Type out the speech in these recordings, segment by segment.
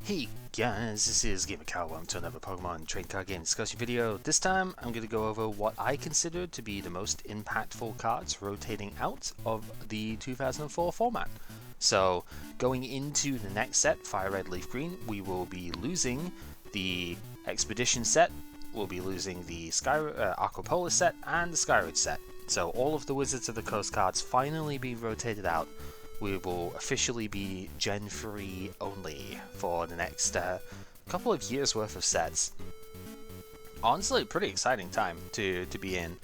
Hey guys, this is GamerCow. Welcome to another Pokemon Trading Card Game discussion video. This time I'm going to go over what I consider to be the most impactful cards rotating out of the 2004 format. So going into the next set, Fire Red, Leaf Green, we will be losing the Expedition set, we'll be losing the Aquapolis set and the Skyroad set. So all of the Wizards of the Coast cards finally be rotated out. We will officially be Gen 3 only for the next couple of years worth of sets. Honestly, pretty exciting time to be in.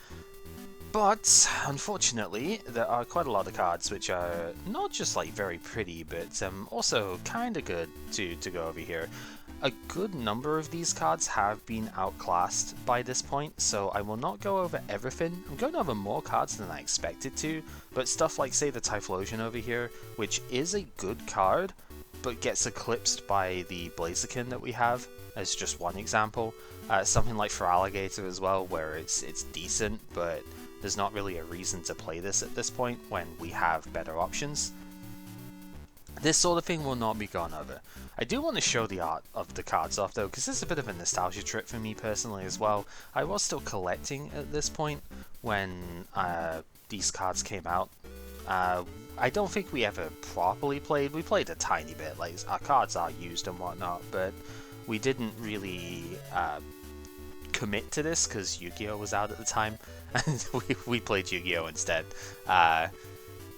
But unfortunately, there are quite a lot of cards which are not just like very pretty, but also kind of good to go over here. A good number of these cards have been outclassed by this point, so I will not go over everything. I'm going over more cards than I expected to, but stuff like, say, the Typhlosion over here, which is a good card, but gets eclipsed by the Blaziken that we have, as just one example. Something like Feraligatr as well, where it's decent, but there's not really a reason to play this at this point when we have better options. This sort of thing will not be gone over. I do want to show the art of the cards off though, because it's a bit of a nostalgia trip for me personally as well. I was still collecting at this point when these cards came out. I don't think we ever properly played. We played a tiny bit, like our cards are used and whatnot, but we didn't really commit to this because Yu-Gi-Oh was out at the time, and we played Yu-Gi-Oh instead.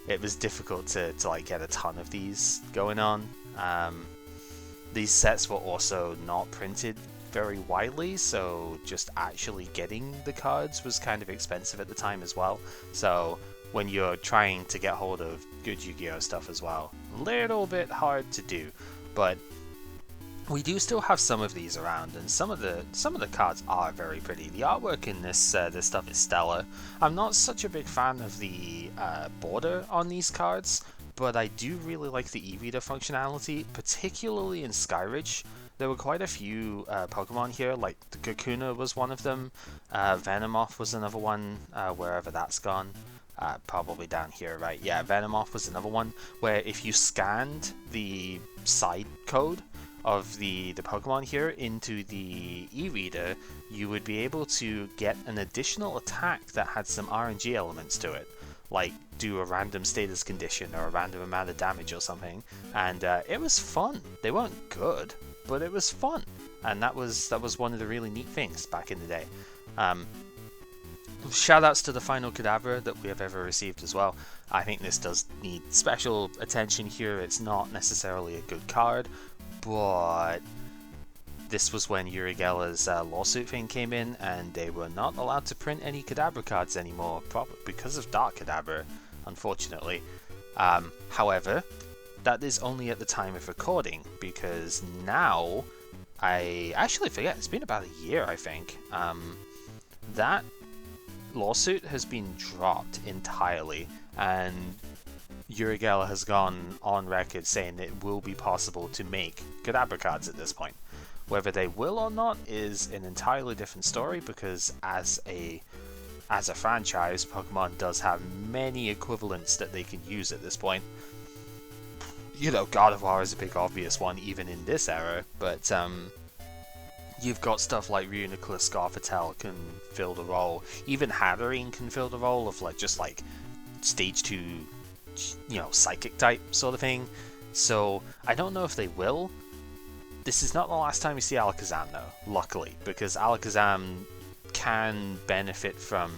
It was difficult to like get a ton of these going on. These sets were also not printed very widely, so just actually getting the cards was kind of expensive at the time as well. So when you're trying to get hold of good Yu-Gi-Oh stuff as well, a little bit hard to do. But we do still have some of these around, and some of the cards are very pretty. The artwork in this stuff is stellar. I'm not such a big fan of the border on these cards, but I do really like the e-reader functionality, particularly in Skyridge. There were quite a few Pokemon here, like the Kakuna was one of them, Venomoth was another one, wherever that's gone. Probably down here, right? Yeah, Venomoth was another one, where if you scanned the side code of the Pokemon here into the e-reader, you would be able to get an additional attack that had some RNG elements to it, like do a random status condition or a random amount of damage or something, and it was fun. They weren't good, but it was fun, and that was one of the really neat things back in the day. Shoutouts to the final Kadabra that we have ever received as well. I think this does need special attention here. It's not necessarily a good card, but this was when Urigella's lawsuit thing came in, and they were not allowed to print any Kadabra cards anymore, probably because of Dark Kadabra, unfortunately. However, that is only at the time of recording, because now, I actually forget, it's been about a year, I think. That lawsuit has been dropped entirely, and Urigella has gone on record saying it will be possible to make Kadabra cards at this point. Whether they will or not is an entirely different story, because as a franchise, Pokemon does have many equivalents that they can use at this point. You know, God of War is a big obvious one even in this era, but you've got stuff like Reuniclus, Scarfatel can fill the role. Even Hatterene can fill the role of just like stage 2, you know, psychic type sort of thing. So I don't know if they will. This is not the last time you see Alakazam though, luckily, because Alakazam can benefit from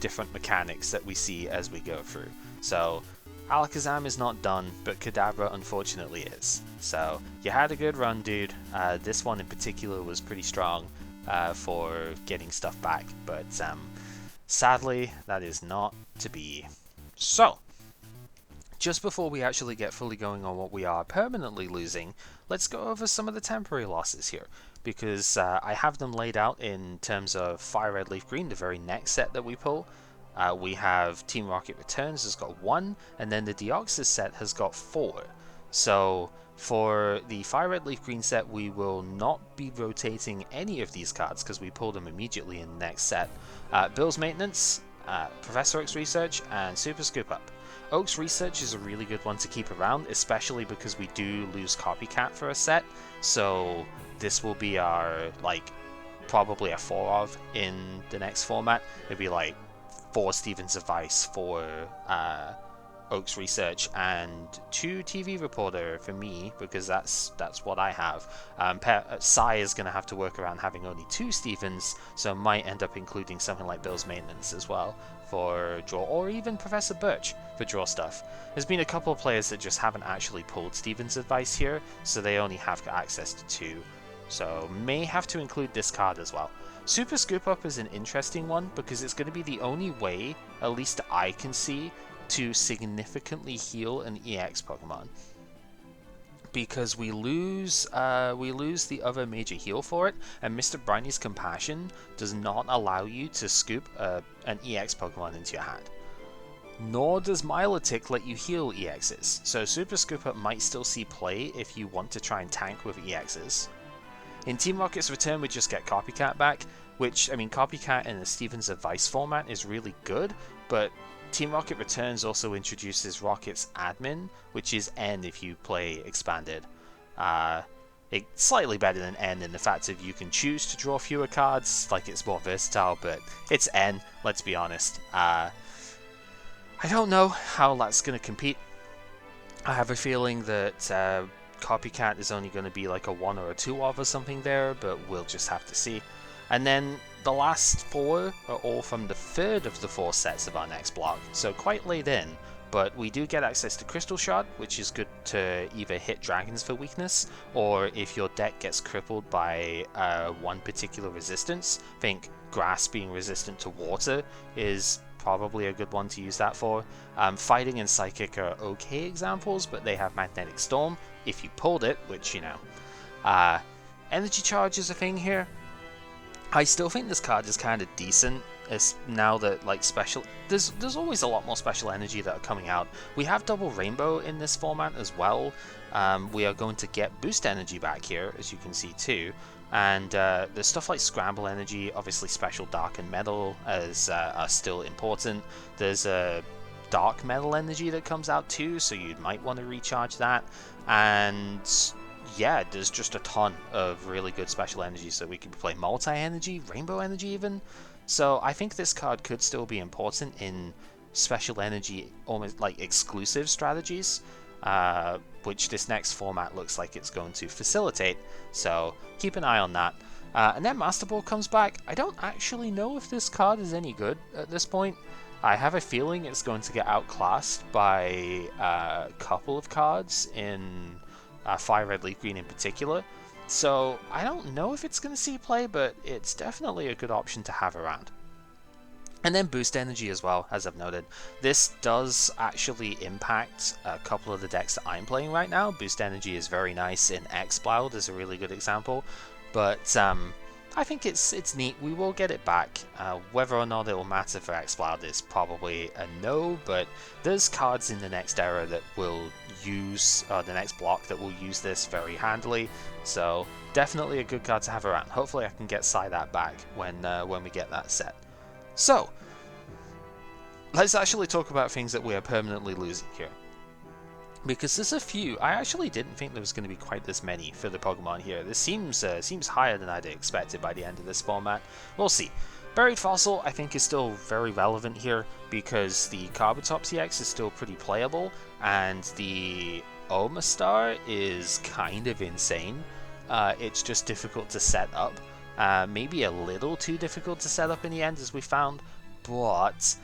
different mechanics that we see as we go through. So Alakazam is not done, but Kadabra unfortunately is. So you had a good run, dude. This one in particular was pretty strong for getting stuff back, but sadly that is not to be. So just before we actually get fully going on what we are permanently losing, let's go over some of the temporary losses here, because I have them laid out in terms of Fire Red, Leaf Green, the very next set that we pull. We have Team Rocket Returns has got 1, and then the Deoxys set has got 4. So for the Fire Red, Leaf Green set, we will not be rotating any of these cards because we pull them immediately in the next set. Bill's Maintenance, Professor X Research, and Super Scoop Up. Oak's Research is a really good one to keep around, especially because we do lose Copycat for a set, so this will be our, like, probably a 4 of in the next format. It'd be like 4 Steven's Advice, 4 Oak's Research, and 2 TV Reporter for me, because that's what I have. Sai is going to have to work around having only 2 Stevens, so might end up including something like Bill's Maintenance as well for draw, or even Professor Birch for draw stuff. There's been a couple of players that just haven't actually pulled Steven's Advice here, so they only have access to 2. So may have to include this card as well. Super Scoop Up is an interesting one because it's going to be the only way, at least I can see, to significantly heal an EX Pokemon. Because we lose the other major heal for it, and Mr. Briny Compassion does not allow you to scoop an EX Pokemon into your hand. Nor does Milotic let you heal EXs, so Super Scoop Up might still see play if you want to try and tank with EXs. In Team Rocket's return, we just get Copycat back, which, I mean, Copycat in the Steven's Advice format is really good, but Team Rocket Returns also introduces Rocket's Admin, which is N if you play Expanded. It's slightly better than N in the fact that you can choose to draw fewer cards, like it's more versatile, but it's N, let's be honest. I don't know how that's going to compete. I have a feeling that Copycat is only going to be like a 1 or a 2 of or something there, but we'll just have to see. And then the last 4 are all from the third of the 4 sets of our next block, so quite late in, but we do get access to Crystal Shard, which is good to either hit dragons for weakness, or if your deck gets crippled by one particular resistance. Think Grass being resistant to water is probably a good one to use that for. Fighting and Psychic are okay examples, but they have Magnetic Storm, if you pulled it, which, you know. Energy Charge is a thing here. I still think this card is kind of decent, now that, like, there's always a lot more special energy that are coming out. We have Double Rainbow in this format as well. We are going to get Boost Energy back here, as you can see too. And there's stuff like Scramble Energy, obviously Special Dark and Metal are still important. There's a Dark Metal Energy that comes out too, so you might want to recharge that. And yeah, there's just a ton of really good special energy, so we could play Multi-Energy, Rainbow Energy even. So I think this card could still be important in special energy, almost like exclusive strategies, which this next format looks like it's going to facilitate, so keep an eye on that. And then Master Ball comes back. I don't actually know if this card is any good at this point. I have a feeling it's going to get outclassed by a couple of cards in Fire Red Leaf Green in particular, so I don't know if it's going to see play, but it's definitely a good option to have around. And then Boost Energy as well, as I've noted. This does actually impact a couple of the decks that I'm playing right now. Boost Energy is very nice in X-Bloud, is a really good example, but I think it's neat. We will get it back. Whether or not it will matter for X-Bloud is probably a no, but there's cards in the next era that will use, the next block that will use this very handily, so definitely a good card to have around. Hopefully I can get that back when we get that set. So, let's actually talk about things that we are permanently losing here. Because there's a few. I actually didn't think there was going to be quite this many for the Pokemon here. This seems higher than I'd expected by the end of this format. We'll see. Buried Fossil, I think, is still very relevant here because the Carbotop EX is still pretty playable, and the Omastar is kind of insane. It's just difficult to set up. Maybe a little too difficult to set up in the end, as we found, but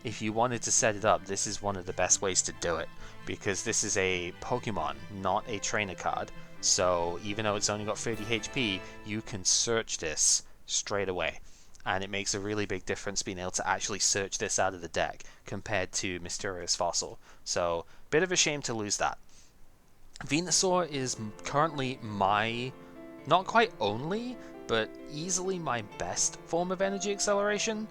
if you wanted to set it up, this is one of the best ways to do it, because this is a Pokemon, not a trainer card. So even though it's only got 30 HP, you can search this straight away. And it makes a really big difference being able to actually search this out of the deck compared to Mysterious Fossil. So, bit of a shame to lose that. Venusaur is currently my, not quite only, but easily my best form of energy acceleration.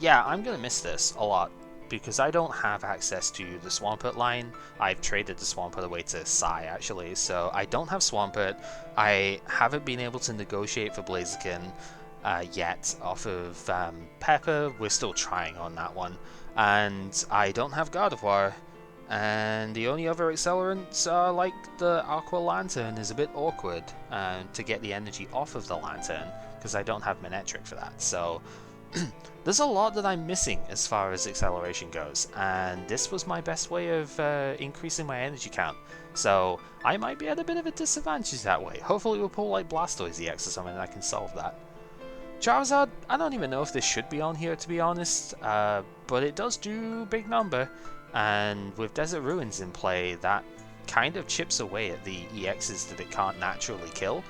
Yeah, I'm going to miss this a lot because I don't have access to the Swampert line. I've traded the Swampert away to Sai, actually, so I don't have Swampert. I haven't been able to negotiate for Blaziken yet off of Pepper. We're still trying on that one. and I don't have Gardevoir, and the only other accelerants are like the Aqua Lantern is a bit awkward to get the energy off of the Lantern, because I don't have Manectric for that, so there's a lot that I'm missing as far as acceleration goes, and this was my best way of increasing my energy count, so I might be at a bit of a disadvantage that way. Hopefully we'll pull like Blastoise EX or something and I can solve that. Charizard, I don't even know if this should be on here to be honest, but it does do big number, and with Desert Ruins in play, that kind of chips away at the EXs that it can't naturally kill.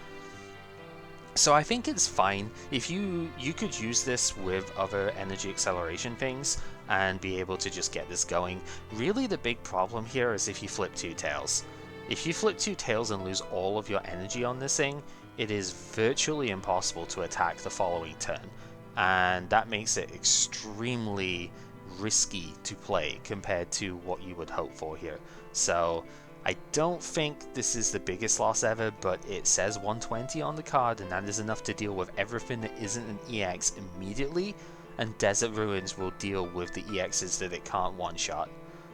So I think it's fine. If you could use this with other energy acceleration things and be able to just get this going. Really the big problem here is if you flip two tails. If you flip two tails and lose all of your energy on this thing, it is virtually impossible to attack the following turn, and that makes it extremely risky to play compared to what you would hope for here. So I don't think this is the biggest loss ever, but it says 120 on the card, and that is enough to deal with everything that isn't an EX immediately, and Desert Ruins will deal with the EXs that it can't one-shot.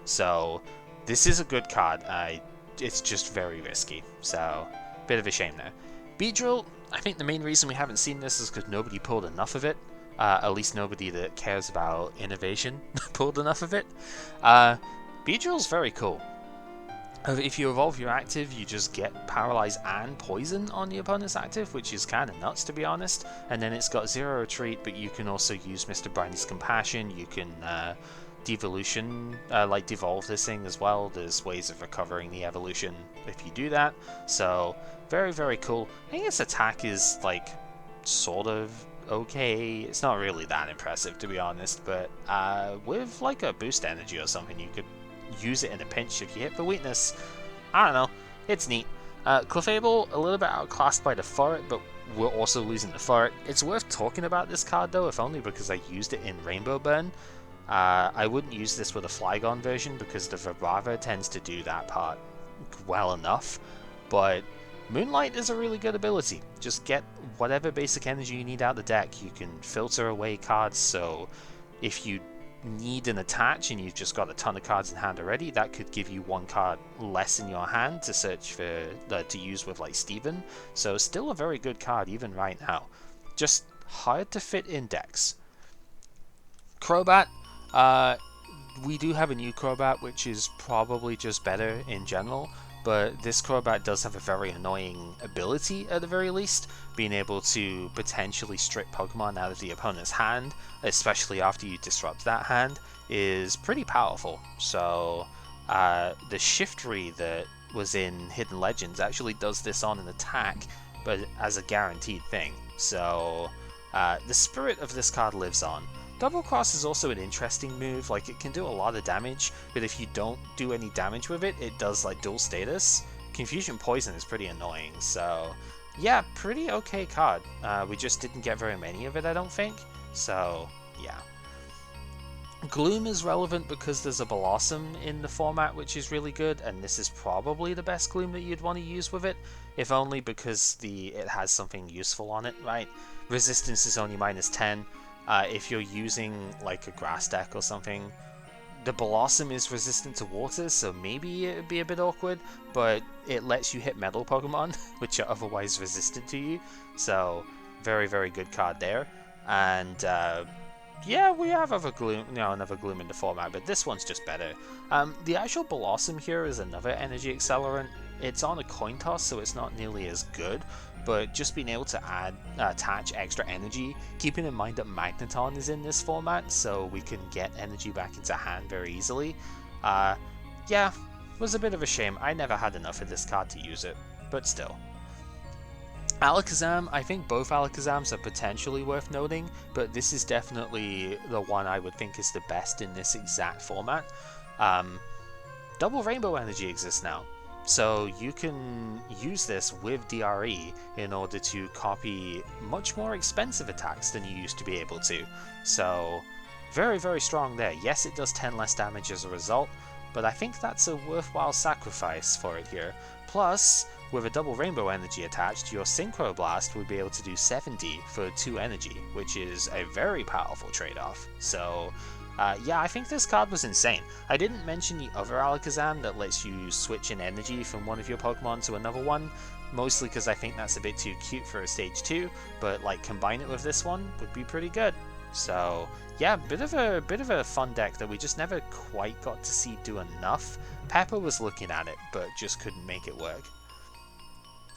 So this is a good card, it's just very risky, so bit of a shame there. Beedrill, I think the main reason we haven't seen this is because nobody pulled enough of it. At least nobody that cares about innovation pulled enough of it. Beedrill's very cool. If you evolve your active, you just get Paralyze and Poison on the opponent's active, which is kind of nuts to be honest. And then it's got Zero Retreat, but you can also use Mr. Briny's Compassion. You can devolution, like devolve this thing as well. There's ways of recovering the evolution if you do that. So very, very cool. I think its attack is like sort of okay. It's not really that impressive to be honest, but with like a boost energy or something, you could use it in a pinch if you hit the weakness. I don't know, it's neat. Clefable, a little bit outclassed by the Furret, but we're also losing the Furret. It's worth talking about this card though, if only because I used it in Rainbow Burn. I wouldn't use this with a Flygon version because the Vibrava tends to do that part well enough, but Moonlight is a really good ability. Just get whatever basic energy you need out the deck. You can filter away cards, so if you need an attach and you've just got a ton of cards in hand already, that could give you one card less in your hand to search for to use with like Steven. So still a very good card even right now. Just hard to fit in decks. Crobat, we do have a new Crobat which is probably just better in general, but this Crobat does have a very annoying ability at the very least, being able to potentially strip Pokemon out of the opponent's hand, especially after you disrupt that hand, is pretty powerful. So the Shiftry that was in Hidden Legends actually does this on an attack, but as a guaranteed thing. So the spirit of this card lives on. Double Cross is also an interesting move, like it can do a lot of damage, but if you don't do any damage with it, it does like dual status. Confusion Poison is pretty annoying, so yeah, pretty okay card. We just didn't get very many of it, I don't think, so yeah. Gloom is relevant because there's a Blossom in the format which is really good, and this is probably the best Gloom that you'd want to use with it, if only because it has something useful on it, right? Resistance is only -10. If you're using like a grass deck or something, the Blossom is resistant to water, so maybe it would be a bit awkward, but it lets you hit metal Pokemon, which are otherwise resistant to you, so very, very good card there. And yeah, we have another Gloom in the format, but this one's just better. The actual Blossom here is another energy accelerant. It's on a coin toss, so it's not nearly as good, but just being able to attach extra energy, keeping in mind that Magneton is in this format, so we can get energy back into hand very easily. Yeah, was a bit of a shame. I never had enough of this card to use it, but still. Alakazam, I think both Alakazams are potentially worth noting, but this is definitely the one I would think is the best in this exact format. Double Rainbow Energy exists now, so you can use this with DRE in order to copy much more expensive attacks than you used to be able to. So very, very strong there. Yes, it does 10 less damage as a result, but I think that's a worthwhile sacrifice for it here. Plus, with a double Rainbow Energy attached, your Synchro Blast would be able to do 70 for 2 energy, which is a very powerful trade-off. So Yeah, I think this card was insane. I didn't mention the other Alakazam that lets you switch in energy from one of your Pokemon to another one, mostly because I think that's a bit too cute for a Stage 2, but like combine it with this one would be pretty good. So yeah, bit of a fun deck that we just never quite got to see do enough. Pepper was looking at it, but just couldn't make it work.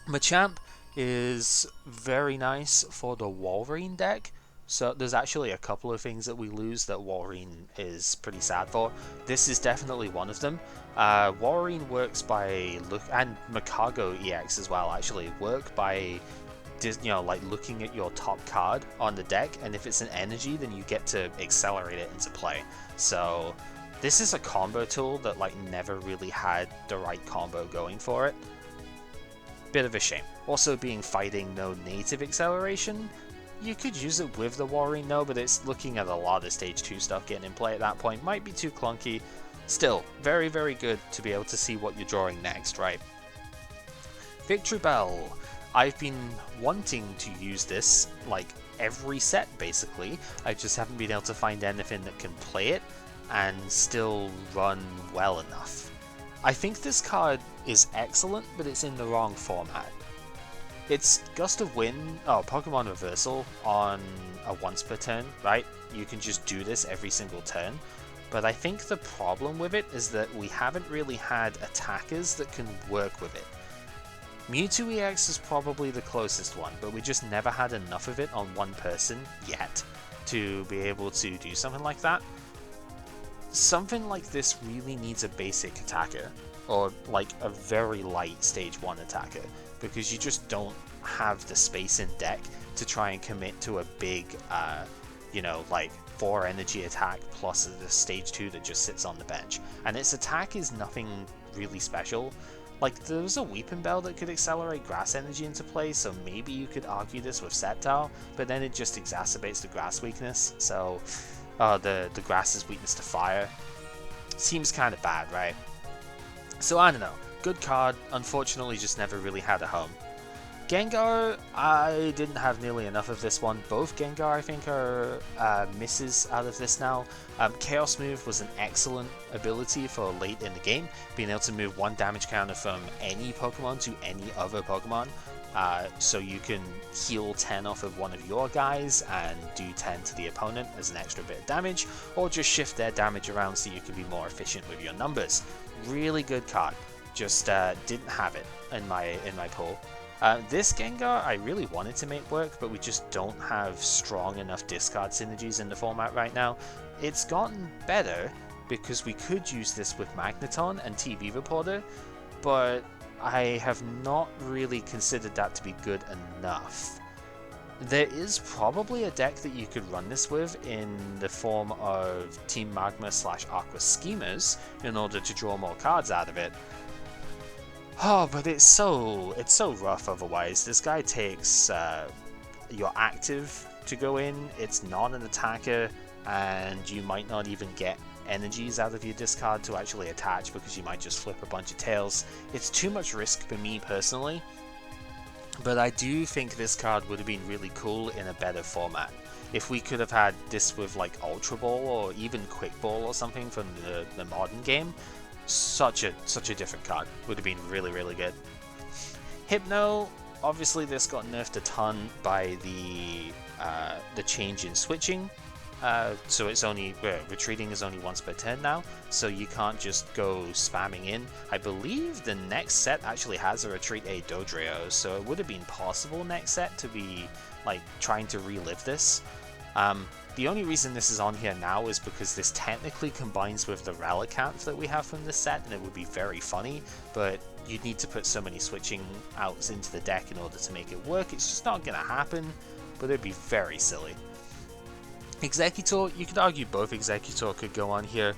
Machamp is very nice for the Walrein deck. So there's actually a couple of things that we lose that Walrein is pretty sad for. This is definitely one of them. Walrein works by and Makago EX as well actually work by like looking at your top card on the deck, and if it's an energy, then you get to accelerate it into play. So this is a combo tool that like never really had the right combo going for it. Bit of a shame. Also being fighting no native acceleration, you could use it with the Walrein though, but it's looking at a lot of stage 2 stuff getting in play at that point. Might be too clunky. Still, very, very good to be able to see what you're drawing next, right? Victory Bell. I've been wanting to use this like every set basically. I just haven't been able to find anything that can play it and still run well enough. I think this card is excellent, but it's in the wrong format. It's Gust of Wind, Pokemon Reversal on a once per turn, right? You can just do this every single turn. But I think the problem with it is that we haven't really had attackers that can work with it. Mewtwo EX is probably the closest one, but we just never had enough of it on one person yet to be able to do something like that. Something like this really needs a basic attacker, or like a very light stage 1 attacker, because you just don't have the space in deck to try and commit to a big, like 4 energy attack plus the stage 2 that just sits on the bench. And its attack is nothing really special. Like, there was a Weeping Bell that could accelerate grass energy into play, so maybe you could argue this with Sceptile, but then it just exacerbates the grass weakness, so the grass's weakness to fire. Seems kind of bad, right? So I don't know. Good card, unfortunately just never really had a home. Gengar, I didn't have nearly enough of this one. Both Gengar, I think, are misses out of this now. Chaos Move was an excellent ability for late in the game, being able to move 1 damage counter from any Pokemon to any other Pokemon. So you can heal 10 off of one of your guys and do 10 to the opponent as an extra bit of damage, or just shift their damage around so you can be more efficient with your numbers. Really good card. Just didn't have it in my pool. This Gengar I really wanted to make work, but we just don't have strong enough discard synergies in the format right now. It's gotten better because we could use this with Magneton and TV Reporter, but I have not really considered that to be good enough. There is probably a deck that you could run this with in the form of Team Magma / Aqua Schemers in order to draw more cards out of it. Oh, but it's so rough otherwise. This guy takes your active to go in, it's not an attacker, and you might not even get energies out of your discard to actually attach because you might just flip a bunch of tails. It's too much risk for me personally, but I do think this card would have been really cool in a better format. If we could have had this with like Ultra Ball or even Quick Ball or something from the modern game, such a different card. Would have been really, really good. Hypno, obviously this got nerfed a ton by the change in switching. So it's only retreating is only once per turn now, so you can't just go spamming in. I believe the next set actually has a retreat a Dodrio, so it would have been possible next set to be like trying to relive this. The only reason this is on here now is because this technically combines with the Relicanth that we have from this set, and it would be very funny, but you'd need to put so many switching outs into the deck in order to make it work. It's just not going to happen, but it'd be very silly. Executor, you could argue both Executor could go on here.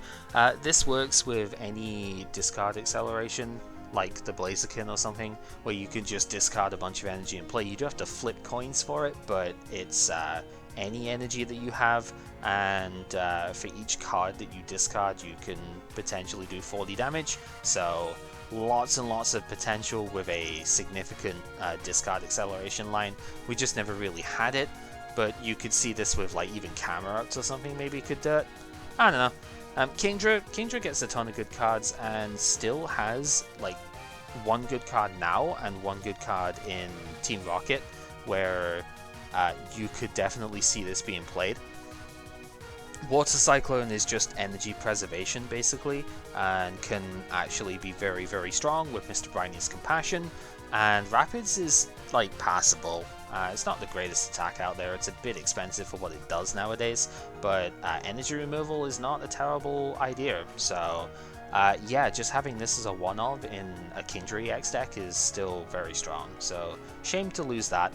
This works with any discard acceleration, like the Blaziken or something, where you can just discard a bunch of energy and play. You do have to flip coins for it, but it's any energy that you have, and for each card that you discard you can potentially do 40 damage, so lots and lots of potential with a significant discard acceleration line. We just never really had it, but you could see this with like even Camera Ups or something maybe could do it. I don't know. Kindred gets a ton of good cards and still has like one good card now and one good card in Team Rocket, where you could definitely see this being played. Water Cyclone is just energy preservation basically, and can actually be very, very strong with Mr. Briny's Compassion. And Rapids is like passable. It's not the greatest attack out there, it's a bit expensive for what it does nowadays, but energy removal is not a terrible idea. So yeah, just having this as a one-of in a Kindred EX deck is still very strong, so shame to lose that.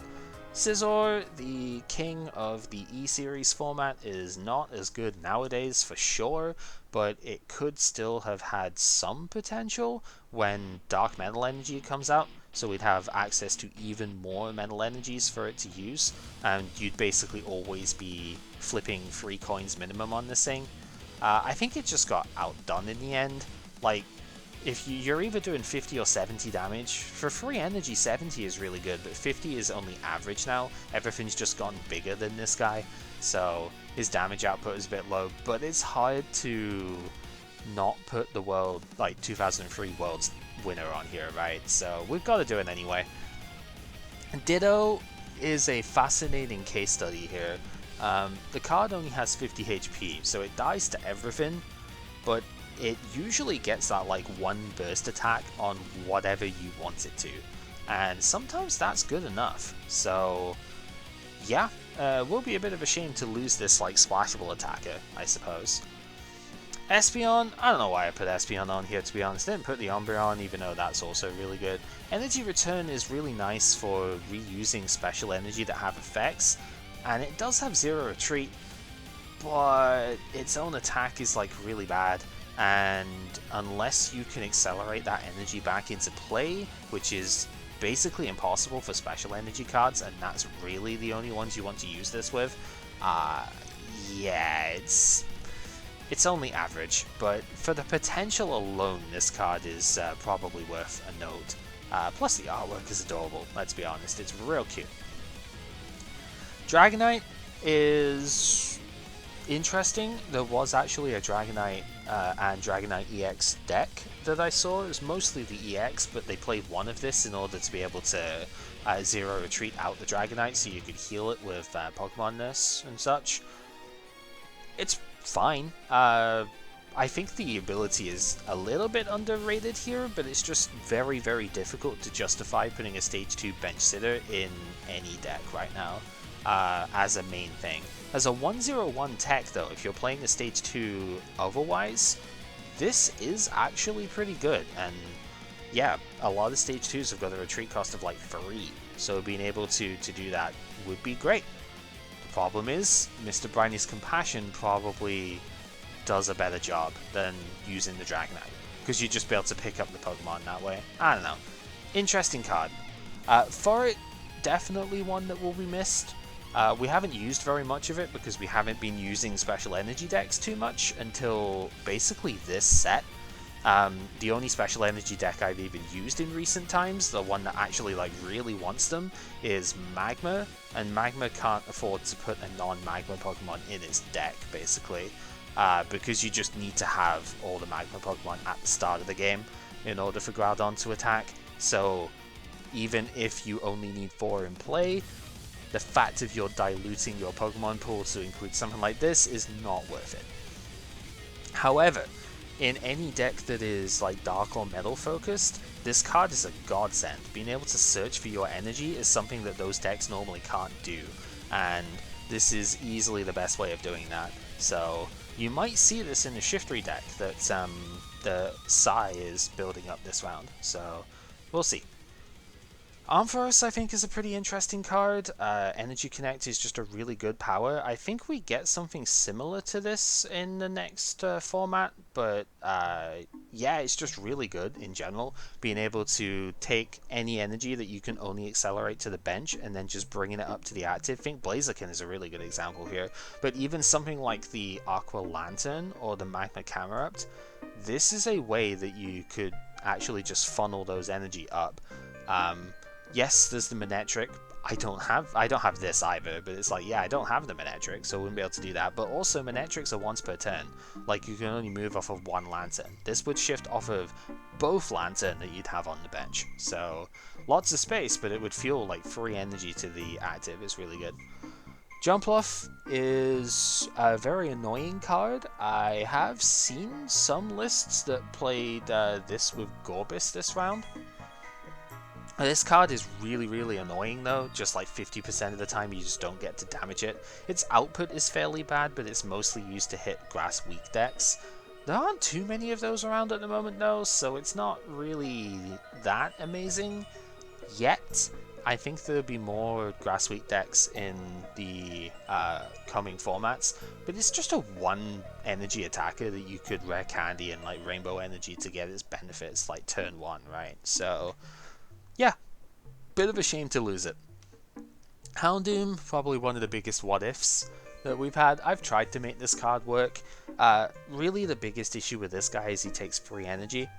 Scizor, the king of the E-Series format, is not as good nowadays for sure, but it could still have had some potential when Dark Metal Energy comes out, so we'd have access to even more Metal Energies for it to use, and you'd basically always be flipping 3 coins minimum on this thing. I think it just got outdone in the end. Like, if you're either doing 50 or 70 damage, for free energy 70 is really good, but 50 is only average now. Everything's just gotten bigger than this guy, so his damage output is a bit low, but it's hard to not put the world, like 2003 World's winner on here, right? So we've got to do it anyway. Ditto is a fascinating case study here. The card only has 50 HP, so it dies to everything, but it usually gets that like one burst attack on whatever you want it to, and sometimes that's good enough. So yeah, will be a bit of a shame to lose this like splashable attacker, I suppose. Espeon, I don't know why I put Espeon on here, to be honest. Didn't put the Umbreon, even though that's also really good. Energy Return is really nice for reusing special energy that have effects, and it does have Zero Retreat, but its own attack is like really bad. And unless you can accelerate that energy back into play, which is basically impossible for special energy cards, and that's really the only ones you want to use this with, yeah, it's only average, but for the potential alone, this card is probably worth a note. Plus the artwork is adorable, let's be honest, it's real cute. Dragonite is interesting. There was actually a Dragonite and Dragonite EX deck that I saw. It was mostly the EX, but they played one of this in order to be able to Zero Retreat out the Dragonite so you could heal it with Pokemon Nurse and such. It's fine. I think the ability is a little bit underrated here, but it's just very, very difficult to justify putting a Stage 2 bench sitter in any deck right now as a main thing. As a 101 tech though, if you're playing the Stage 2 otherwise, this is actually pretty good, and yeah, a lot of Stage 2s have got a retreat cost of like 3, so being able to do that would be great. The problem is, Mr. Briny's Compassion probably does a better job than using the Dragonite, because you'd just be able to pick up the Pokemon that way. I don't know. Interesting card. For it, definitely one that will be missed. We haven't used very much of it because we haven't been using special energy decks too much until basically this set. The only special energy deck I've even used in recent times, the one that actually like really wants them, is Magma, and Magma can't afford to put a non-Magma Pokemon in its deck basically, because you just need to have all the Magma Pokemon at the start of the game in order for Groudon to attack. So even if you only need 4 in play, the fact of you're diluting your Pokemon pool to include something like this is not worth it. However, in any deck that is like Dark or Metal focused, this card is a godsend. Being able to search for your energy is something that those decks normally can't do, and this is easily the best way of doing that. So you might see this in the Shiftry deck that the Psy is building up this round, so we'll see. Ampharos, I think, is a pretty interesting card. Energy Connect is just a really good power. I think we get something similar to this in the next format, but yeah, it's just really good in general. Being able to take any energy that you can only accelerate to the bench and then just bringing it up to the active. I think Blaziken is a really good example here, but even something like the Aqua Lantern or the Magma Camerupt, this is a way that you could actually just funnel those energy up. Yes, there's the Manectric. I don't have this either, but it's like, yeah, I don't have the Manectric, so I wouldn't be able to do that. But also, Manectrics are once per turn. Like, you can only move off of one Lantern. This would shift off of both Lantern that you'd have on the bench. So, lots of space, but it would feel like free energy to the active. It's really good. Jumpluff is a very annoying card. I have seen some lists that played this with Gorbis this round. This card is really, really annoying though, just like 50% of the time you just don't get to damage it. Its output is fairly bad, but it's mostly used to hit grass weak decks. There aren't too many of those around at the moment though, so it's not really that amazing yet. I think there'll be more grass weak decks in the coming formats, but it's just a 1 energy attacker that you could rare candy and like rainbow energy to get its benefits like turn 1, right? So yeah, bit of a shame to lose it. Houndoom, probably one of the biggest what ifs that we've had. I've tried to make this card work. Really the biggest issue with this guy is he takes free energy.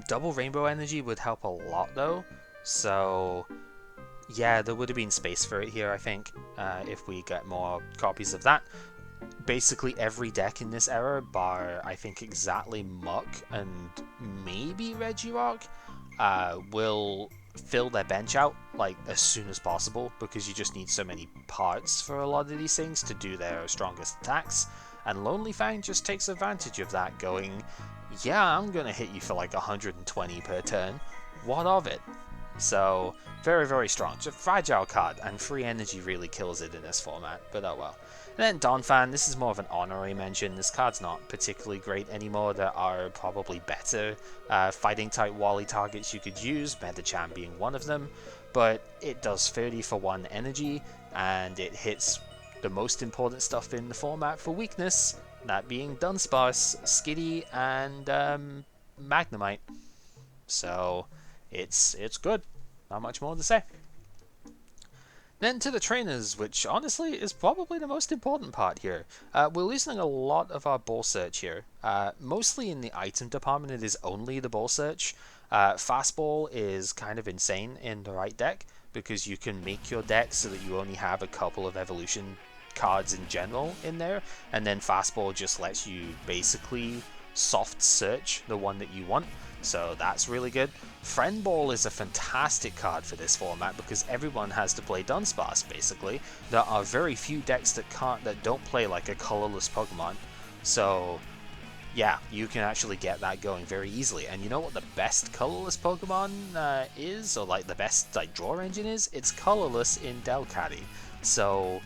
Double rainbow energy would help a lot though, so yeah, there would have been space for it here, I think, if we get more copies of that. Basically every deck in this era, bar I think exactly Muck and maybe Regirock, will fill their bench out like as soon as possible, because you just need so many parts for a lot of these things to do their strongest attacks, and Lonely Fang just takes advantage of that, going, yeah, I'm gonna hit you for like 120 per turn, what of it? So very, very strong. Just a fragile card, and free energy really kills it in this format, but oh well. And then Donphan, this is more of an honorary mention. This card's not particularly great anymore. There are probably better fighting type Wally targets you could use, Metachan being one of them, but it does 30 for 1 energy, and it hits the most important stuff in the format for weakness, that being Dunsparce, Skitty, and Magnemite. So it's good. Not much more to say. Then to the trainers, which honestly is probably the most important part here. We're losing a lot of our ball search here. Mostly in the item department, it is only the ball search. Fastball is kind of insane in the right deck, because you can make your deck so that you only have a couple of evolution cards in general in there, and then Fastball just lets you basically soft search the one that you want. So that's really good. Friend Ball is a fantastic card for this format because everyone has to play Dunsparce basically. There are very few decks that don't play like a colorless Pokemon. So yeah, you can actually get that going very easily. And you know what the best colorless Pokemon is, or like the best like draw engine is? It's colorless in Delcatty. So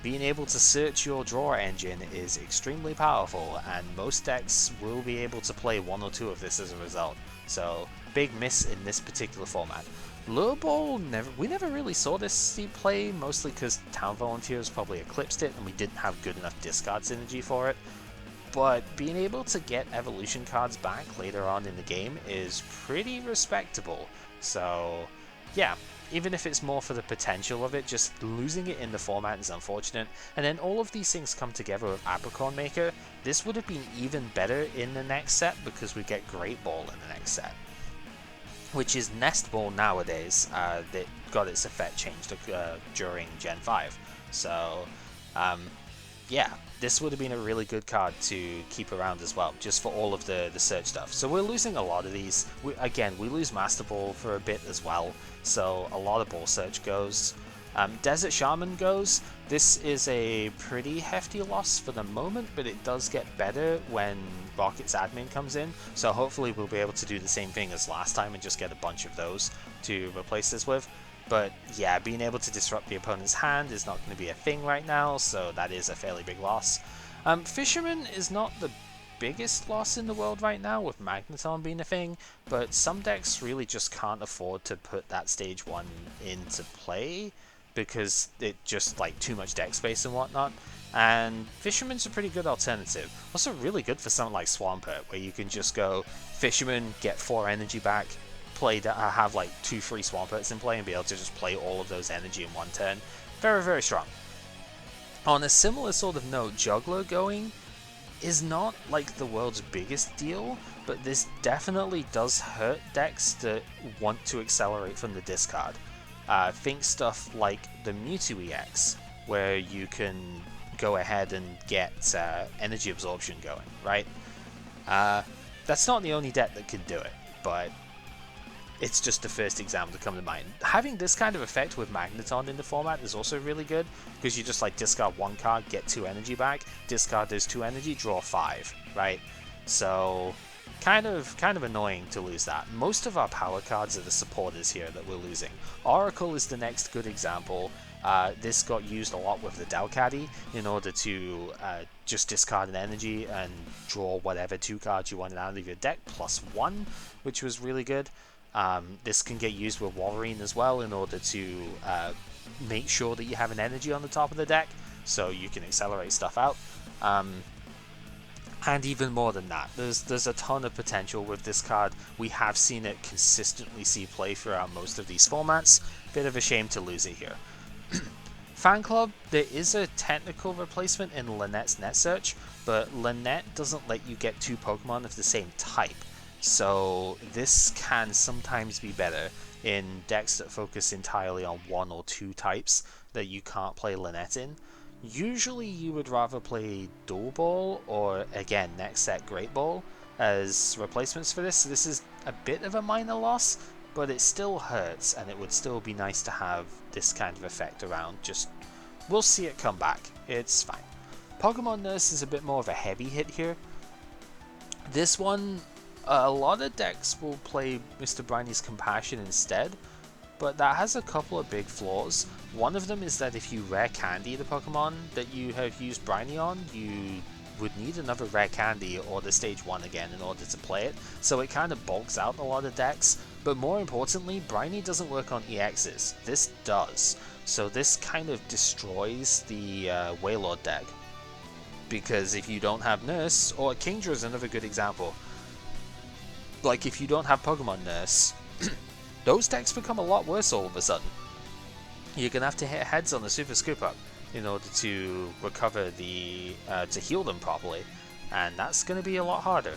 being able to search your draw engine is extremely powerful, and most decks will be able to play 1 or 2 of this as a result. So big miss in this particular format. Lure Ball, we never really saw this see play, mostly because Town Volunteers probably eclipsed it and we didn't have good enough discard synergy for it. But being able to get evolution cards back later on in the game is pretty respectable. So yeah, even if it's more for the potential of it, just losing it in the format is unfortunate. And then all of these things come together with Apricorn Maker. This would have been even better in the next set because we get Great Ball in the next set, which is Nest Ball nowadays. That got its effect changed during Gen 5. So yeah, this would have been a really good card to keep around as well, just for all of the search stuff. So we're losing a lot of these. We lose Master Ball for a bit as well, so a lot of ball search goes. Desert Shaman goes. This is a pretty hefty loss for the moment, but it does get better when Rocket's admin comes in, so hopefully we'll be able to do the same thing as last time and just get a bunch of those to replace this with. But yeah, being able to disrupt the opponent's hand is not going to be a thing right now, so that is a fairly big loss. Fisherman is not the biggest loss in the world right now, with Magneton being a thing, but some decks really just can't afford to put that stage 1 into play because it just like too much deck space and whatnot. And Fisherman's a pretty good alternative. Also really good for something like Swampert, where you can just go Fisherman, get 4 energy back, have like 2 free Swamperts in play and be able to just play all of those energy in 1 turn. Very, very strong. On a similar sort of note, Juggler going is not like the world's biggest deal, but this definitely does hurt decks that want to accelerate from the discard. Think stuff like the Mewtwo EX, where you can go ahead and get energy absorption going, right? That's not the only deck that can do it, but it's just the first example to come to mind. Having this kind of effect with Magneton in the format is also really good, because you just like discard one card, get 2 energy back, discard those 2 energy, draw 5, right? So kind of annoying to lose that. Most of our power cards are the supporters here that we're losing. Oracle is the next good example. This got used a lot with the Delcatty in order to just discard an energy and draw whatever 2 cards you wanted out of your deck, +1, which was really good. This can get used with Wolverine as well in order to make sure that you have an energy on the top of the deck, so you can accelerate stuff out. And even more than that, there's a ton of potential with this card. We have seen it consistently see play throughout most of these formats. Bit of a shame to lose it here. Fan Club, there is a technical replacement in Lynette's Net Search, but Lynette doesn't let you get 2 Pokemon of the same type. So this can sometimes be better in decks that focus entirely on 1 or 2 types that you can't play Lynette in. Usually you would rather play Dual Ball or, again, next set Great Ball as replacements for this. So this is a bit of a minor loss, but it still hurts, and it would still be nice to have this kind of effect around. Just, we'll see it come back. It's fine. Pokemon Nurse is a bit more of a heavy hit here. This one, a lot of decks will play Mr. Briny's Compassion instead, but that has a couple of big flaws. One of them is that if you rare candy the Pokemon that you have used Briny on, you would need another rare candy or the stage 1 again in order to play it, so it kind of bulks out a lot of decks. But more importantly, Briny doesn't work on EXs. This does. So this kind of destroys the Wailord deck. Because if you don't have Nurse, or Kingdra is another good example. Like, if you don't have Pokemon Nurse, those decks become a lot worse all of a sudden. You're going to have to hit heads on the Super Scoop Up in order to recover the, to heal them properly. And that's going to be a lot harder.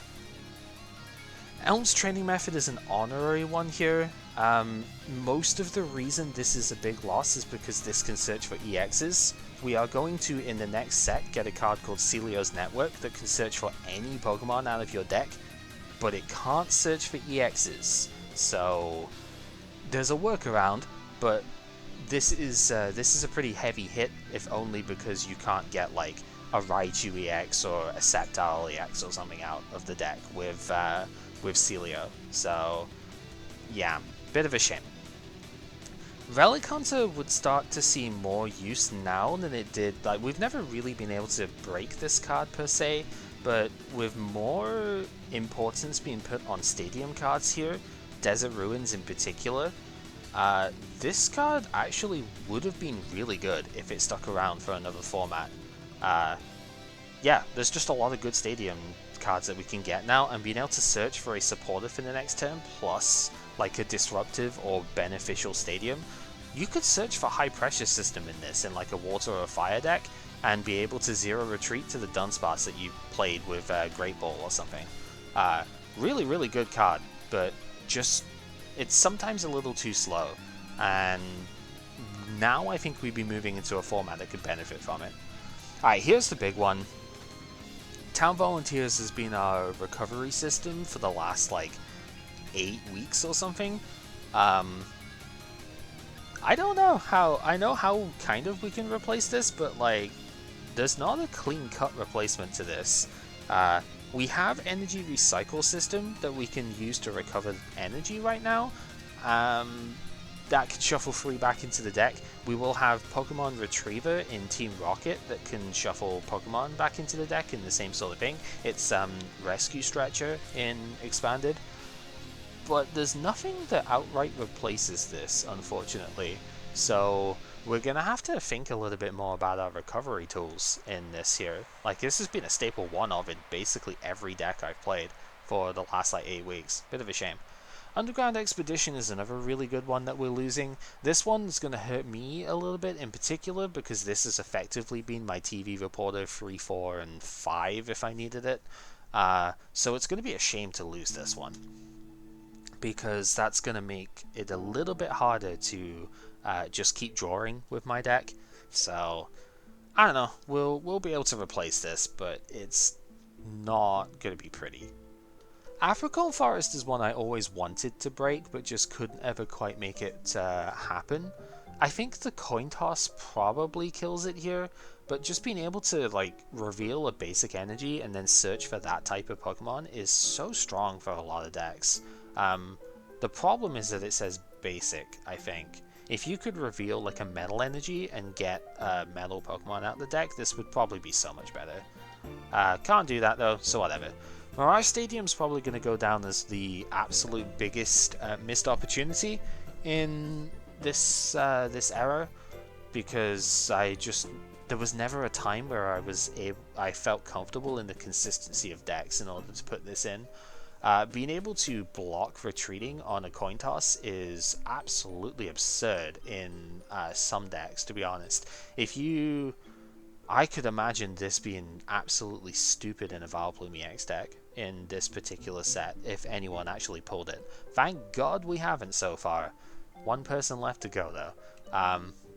Elm's training method is an honorary one here. Most of the reason this is a big loss is because this can search for EXs. We are going to, in the next set, get a card called Celio's Network that can search for any Pokemon out of your deck, but it can't search for EXs. So there's a workaround, but this is a pretty heavy hit, if only because you can't get like a Raichu EX or a Sceptile EX or something out of the deck with Celio. So yeah, bit of a shame. Relic Hunter would start to see more use now than it did. Like, we've never really been able to break this card per se, but with more importance being put on stadium cards here, Desert Ruins in particular, this card actually would have been really good if it stuck around for another format. Yeah, there's just a lot of good stadium cards that we can get now, and being able to search for a supporter for the next turn, plus like a disruptive or beneficial stadium. You could search for high pressure system in this in like a water or a fire deck, and be able to zero retreat to the Dunsparce that you played with Great Ball or something. Really, really good card, but just, it's sometimes a little too slow, and now I think we'd be moving into a format that could benefit from it. Alright, here's the big one. Town Volunteers has been our recovery system for the last like 8 weeks or something. I don't know how, I know how kind of we can replace this, but like, there's not a clean-cut replacement to this. We have Energy Recycle system that we can use to recover energy right now. That can shuffle 3 back into the deck. We will have Pokemon Retriever in Team Rocket that can shuffle Pokemon back into the deck in the same sort of thing. It's Rescue Stretcher in Expanded. But there's nothing that outright replaces this, unfortunately. So we're going to have to think a little bit more about our recovery tools in this here. Like, this has been a staple one of in basically every deck I've played for the last like 8 weeks. Bit of a shame. Underground Expedition is another really good one that we're losing. This one's going to hurt me a little bit in particular, because this has effectively been my TV reporter 3, 4, and 5 if I needed it. So it's going to be a shame to lose this one. because that's going to make it a little bit harder to just keep drawing with my deck. So I don't know, we'll be able to replace this, but it's not going to be pretty. African Forest is one I always wanted to break, but just couldn't ever quite make it happen. I think the coin toss probably kills it here, but just being able to like reveal a basic energy and then search for that type of Pokemon is so strong for a lot of decks. The problem is that it says basic, I think. If you could reveal like a metal energy and get a metal Pokemon out of the deck, this would probably be so much better. Can't do that though, so whatever. Mirage Stadium's probably going to go down as the absolute biggest missed opportunity in this this era, because there was never a time where I felt comfortable in the consistency of decks in order to put this in. Being able to block retreating on a coin toss is absolutely absurd in some decks, to be honest. I could imagine this being absolutely stupid in a Vileplume EX deck in this particular set, if anyone actually pulled it. Thank God we haven't so far. One person left to go though.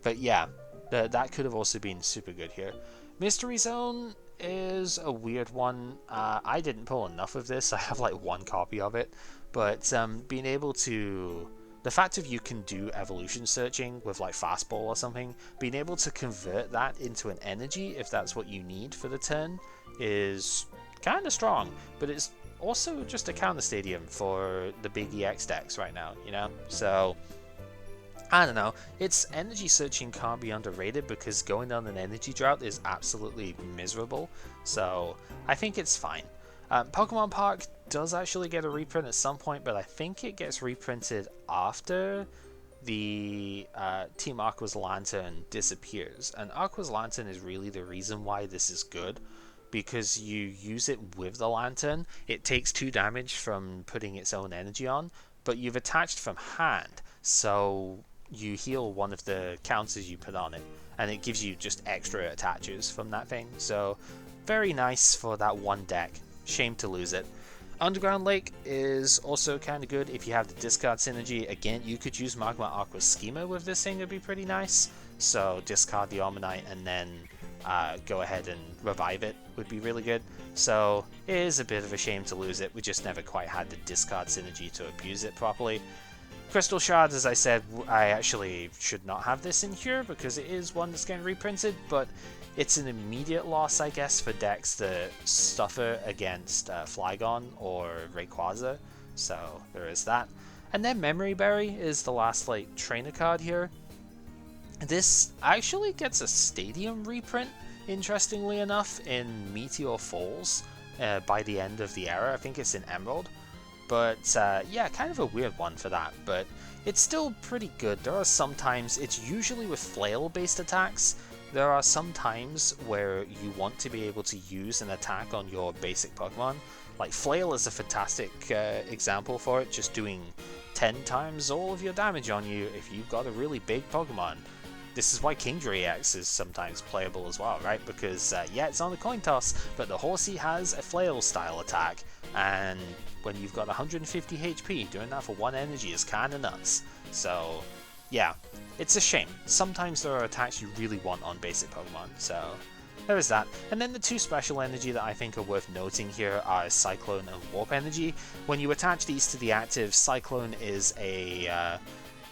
But yeah, that could have also been super good here. Mystery Zone is a weird one. I didn't pull enough of this. I have like one copy of it, but being able to... The fact of you can do evolution searching with like fastball or something, being able to convert that into an energy if that's what you need for the turn is kind of strong, but it's also just a counter stadium for the big EX decks right now, you know? So I don't know, its energy searching can't be underrated because going on an energy drought is absolutely miserable, so I think it's fine. Pokemon Park does actually get a reprint at some point, but I think it gets reprinted after the Team Aqua's Lantern disappears. And Aqua's Lantern is really the reason why this is good, because you use it with the Lantern. It takes 2 damage from putting its own energy on, but you've attached from hand, so you heal one of the counters you put on it, and it gives you just extra attaches from that thing. So very nice for that one deck. Shame to lose it. Underground Lake is also kind of good if you have the discard synergy. Again, you could use Magma Aqua's Schema with this thing, it'd be pretty nice. So discard the Omanyte and then go ahead and revive it would be really good. So it is a bit of a shame to lose it. We just never quite had the discard synergy to abuse it properly. Crystal Shards, as I said, I actually should not have this in here because it is one that's getting reprinted, but it's an immediate loss, I guess, for decks that suffer against Flygon or Rayquaza, so there is that. And then Memory Berry is the last like trainer card here. This actually gets a Stadium reprint, interestingly enough, in Meteor Falls by the end of the era. I think it's in Emerald. But yeah, kind of a weird one for that, but it's still pretty good. There are some times, it's usually with flail based attacks, there are some times where you want to be able to use an attack on your basic Pokemon. Like Flail is a fantastic example for it, just doing 10 times all of your damage on you if you've got a really big Pokemon. This is why Kindred EX is sometimes playable as well, right? Because yeah, it's on a coin toss, but the Horsey has a Flail style attack, and when you've got 150 HP, doing that for 1 energy is kinda nuts. So yeah, it's a shame. Sometimes there are attacks you really want on basic Pokemon, so there is that. And then the 2 special energy that I think are worth noting here are Cyclone and Warp Energy. When you attach these to the active, Cyclone is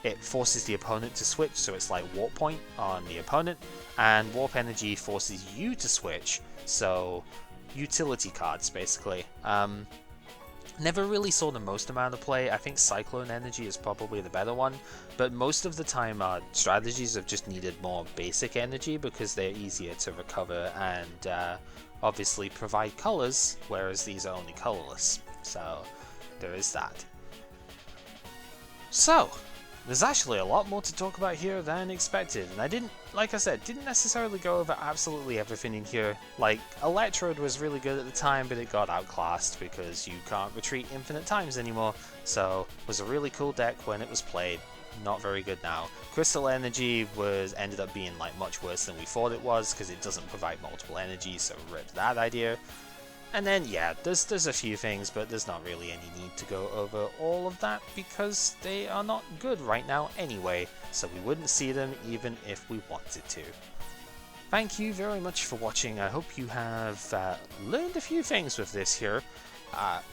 it forces the opponent to switch, so it's like Warp Point on the opponent, and Warp Energy forces you to switch, so utility cards basically. Never really saw the most amount of play. I think Cyclone Energy is probably the better one, but most of the time strategies have just needed more basic energy because they're easier to recover and obviously provide colors, whereas these are only colorless. So there is that. So there's actually a lot more to talk about here than expected, and I didn't necessarily go over absolutely everything in here. Like, Electrode was really good at the time, but it got outclassed because you can't retreat infinite times anymore, so it was a really cool deck when it was played, not very good now. Crystal Energy ended up being like much worse than we thought it was, because it doesn't provide multiple energy, so rip that idea. And then, yeah, there's a few things, but there's not really any need to go over all of that because they are not good right now anyway, so we wouldn't see them even if we wanted to. Thank you very much for watching. I hope you have learned a few things with this here.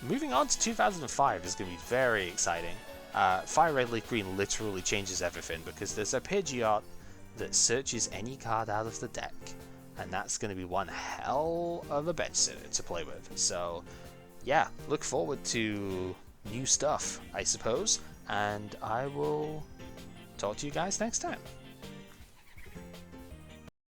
Moving on to 2005 is going to be very exciting. Fire Red Leaf Green literally changes everything because there's a Pidgeot that searches any card out of the deck. And that's going to be one hell of a bench sitter to play with. So, yeah, look forward to new stuff, I suppose. And I will talk to you guys next time.